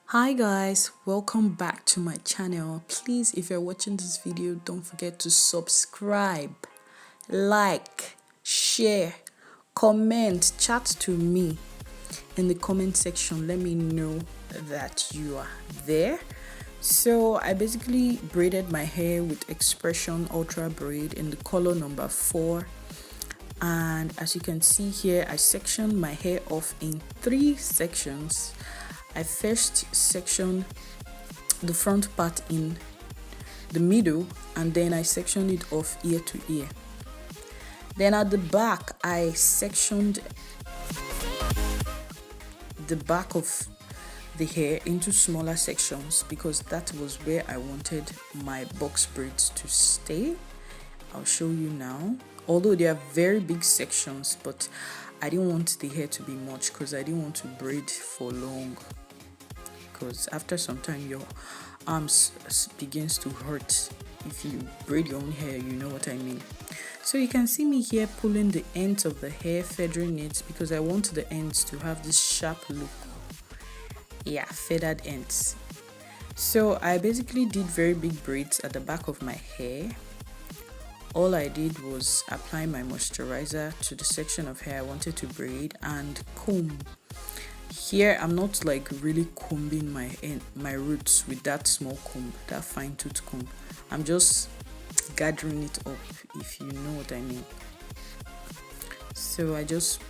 Hi guys, welcome back to my channel. Please, if you're watching this video, don't forget to subscribe, like, share, comment, chat to me in the comment section. Let me know that you are there. So I basically braided my hair with Expression Ultra Braid in the color number 4, and as you can see here, I sectioned my hair off in 3 sections. I first sectioned the front part in the middle, and then I sectioned it off ear to ear. Then at the back, I sectioned the back of the hair into smaller sections because that was where I wanted my box braids to stay. I'll show you now. Although they are very big sections, but I didn't want the hair to be much because I didn't want to braid for long, because after some time your arms begins to hurt if you braid your own hair, you know what I mean. So you can see me here pulling the ends of the hair, feathering it, because I want the ends to have this sharp look. Yeah, feathered ends. So I basically did very big braids at the back of my hair. All I did was apply my moisturizer to the section of hair I wanted to braid and comb. Here I'm not like really combing my roots with that small comb, that fine tooth comb. I'm just gathering it up, if you know what I mean. So I just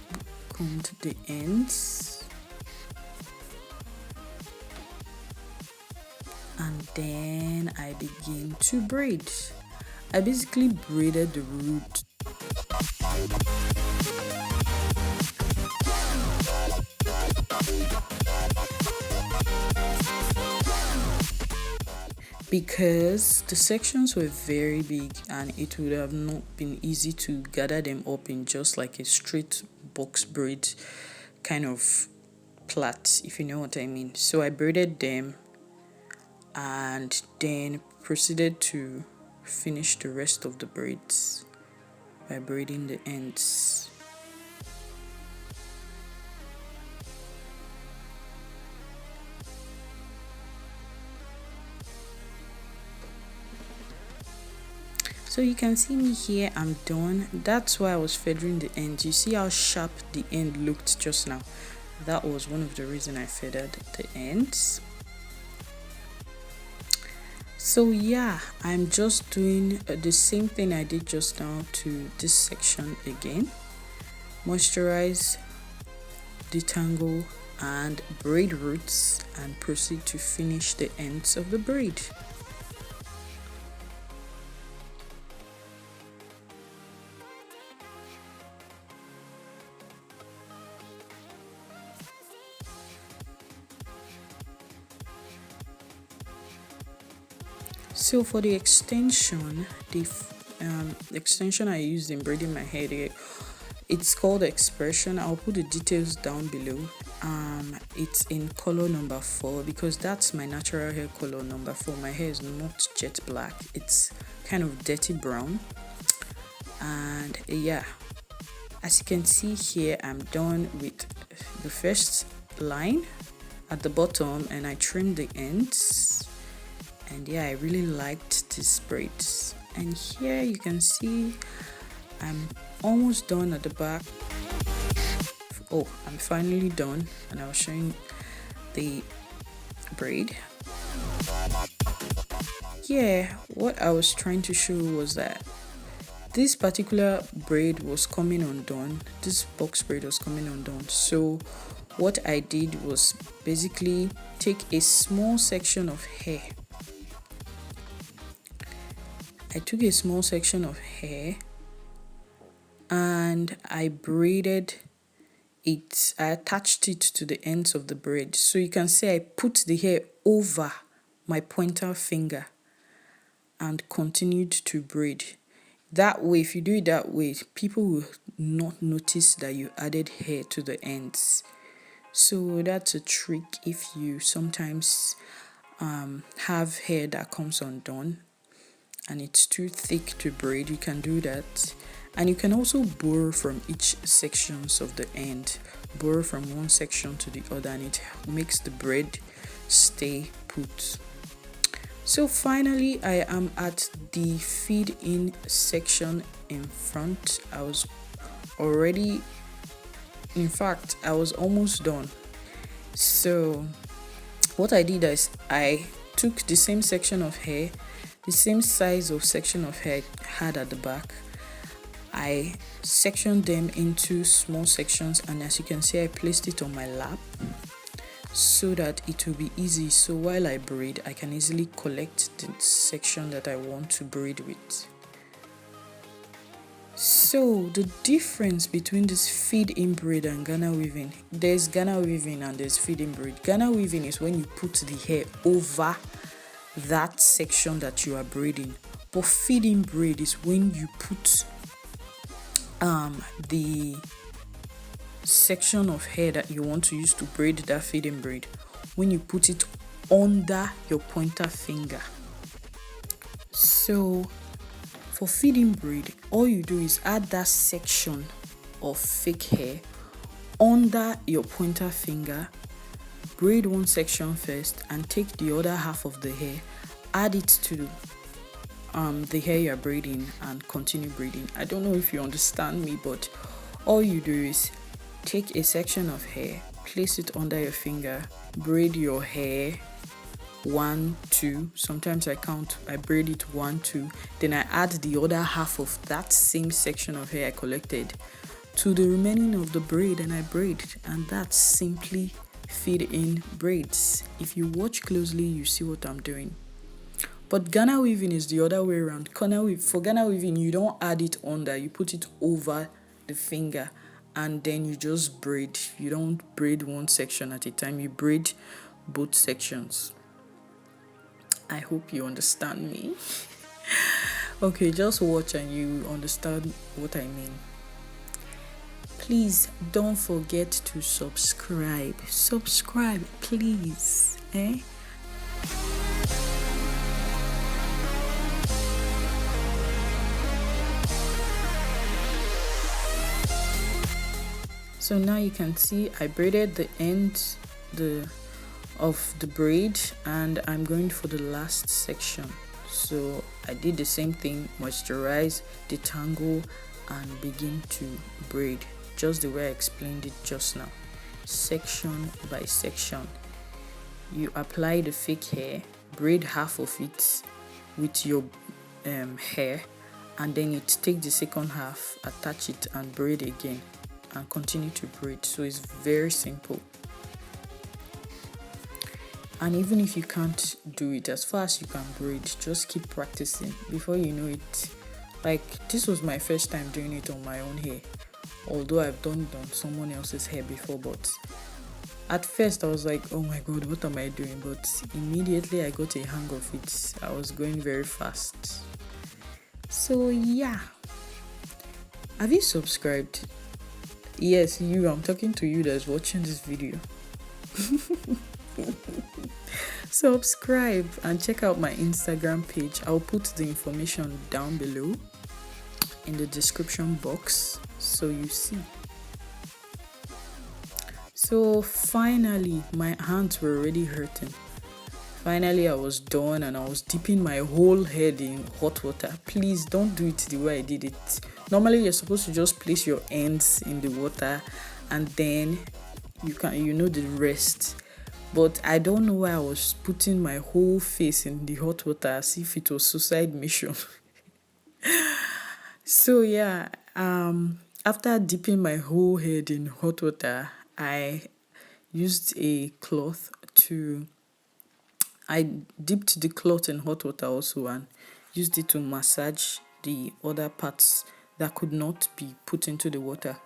combed the ends, and then I begin to braid. I basically braided the root. Because the sections were very big and it would have not been easy to gather them up in just like a straight box braid kind of plait, if you know what I mean. So I braided them and then proceeded to finish the rest of the braids by braiding the ends. So you can see me here, I'm done. That's why I was feathering the ends. You see how sharp the end looked just now? That was one of the reasons I feathered the ends. So yeah, I'm just doing the same thing I did just now to this section again. Moisturize, detangle, and braid roots, and proceed to finish the ends of the braid. So for the extension, the extension I used in braiding my hair, it's called Expression. I'll put the details down below. It's in color number 4 because that's my natural hair color number 4. My hair is not jet black, it's kind of dirty brown. And yeah, as you can see here, I'm done with the first line at the bottom and I trimmed the ends. And yeah, I really liked these braids. And here you can see I'm almost done at the back. Oh, I'm finally done, and I was showing the braid. Yeah, what I was trying to show was that this particular braid was coming undone. This box braid was coming undone. So what I did was basically take a small section of hair. I took a small section of hair and I braided it. I attached it to the ends of the braid. So you can see I put the hair over my pointer finger and continued to braid. That way, if you do it that way, people will not notice that you added hair to the ends. So that's a trick if you sometimes have hair that comes undone and it's too thick to braid. You can do that, and you can also borrow from each sections of the end, borrow from one section to the other, and it makes the braid stay put. So finally, I am at the feed in section in front. I was already, in fact, I was almost done. So what I did is I took the same section of hair, the same size of section of hair I had at the back. I sectioned them into small sections, and as you can see, I placed it on my lap so that it will be easy. So while I braid, I can easily collect the section that I want to braid with. So the difference between this feed-in braid and Ghana weaving, there's Ghana weaving and there's feed-in braid. Ghana weaving is when you put the hair over that section that you are braiding, but feed-in braid is when you put the section of hair that you want to use to braid that feed-in braid, when you put it under your pointer finger. So for feed-in braid, all you do is add that section of fake hair under your pointer finger, braid one section first, and take the other half of the hair, add it to the hair you're braiding, and continue braiding. I don't know if you understand me, but all you do is take a section of hair, place it under your finger, braid your hair 1, 2. Sometimes I braid it 1, 2. Then I add the other half of that same section of hair I collected to the remaining of the braid, and I braid, and that's simply feed-in braids. If you watch closely, you see what I'm doing. But Ghana weaving is the other way around. For Ghana weaving, you don't add it under, you put it over the finger, and then you just braid. You don't braid one section at a time, you braid both sections. I hope you understand me. Okay, just watch and you understand what I mean. Please don't forget to subscribe. Subscribe, please. So now you can see I braided the end of the braid, and I'm going for the last section. So I did the same thing, moisturize, detangle, and begin to braid just the way I explained it just now, section by section. You apply the fake hair, braid half of it with your hair, and then you take the second half, attach it, and braid again, and continue to braid. So it's very simple. And even if you can't do it as fast as you can braid, just keep practicing. Before you know it, like this was my first time doing it on my own hair, although I've done it on someone else's hair before. But at first I was like, oh my god, what am I doing? But immediately I got a hang of it. I was going very fast. So yeah, have you subscribed? Yes, you. I'm talking to you that's watching this video. Subscribe and check out my Instagram page. I'll put the information down below in the description box so you see. So finally, my hands were already hurting. Finally, I was done, and I was dipping my whole head in hot water. Please don't do it the way I did it. Normally, you're supposed to just place your ends in the water, and then you know the rest. But I don't know why I was putting my whole face in the hot water as if it was suicide mission. So yeah, after dipping my whole head in hot water, I used a cloth I dipped the cloth in hot water also and used it to massage the other parts that could not be put into the water.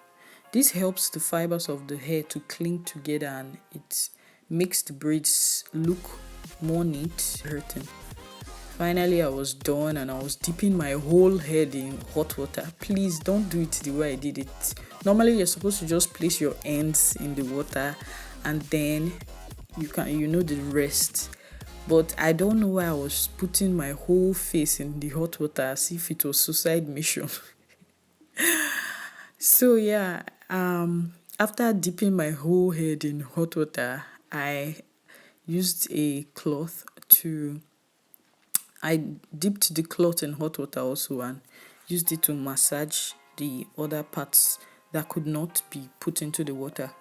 This helps the fibers of the hair to cling together, and it makes the braids look more neat. Hurting. Finally, I was done, and I was dipping my whole head in hot water. Please don't do it the way I did it. Normally, you're supposed to just place your ends in the water, and then you know the rest. But I don't know why I was putting my whole face in the hot water as if it was suicide mission. So yeah, after dipping my whole head in hot water, I used a cloth to I dipped the cloth in hot water also and used it to massage the other parts that could not be put into the water.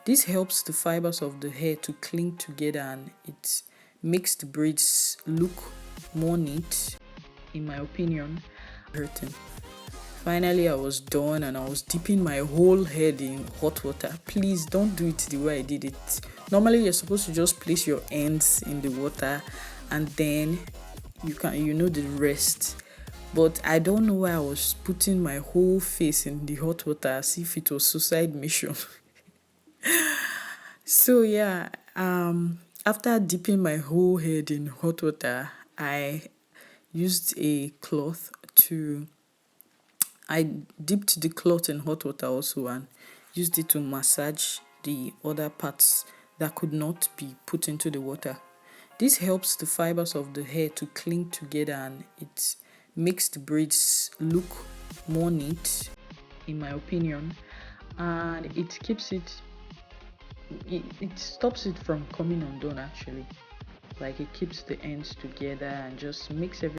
This helps the fibers of the hair to cling together and it makes the braids look more neat, in my opinion. Hurting. Finally, I was done and I was dipping my whole head in hot water. Please don't do it the way I did it. Normally, you're supposed to just place your ends in the water and then you know the rest. But I don't know why I was putting my whole face in the hot water as if it was suicide mission. So yeah, after dipping my whole head in hot water, I used a cloth to I dipped the cloth in hot water also and used it to massage the other parts that could not be put into the water. This helps the fibers of the hair to cling together and it makes the braids look more neat, in my opinion, and it stops it from coming undone actually. Like it keeps the ends together and just makes everything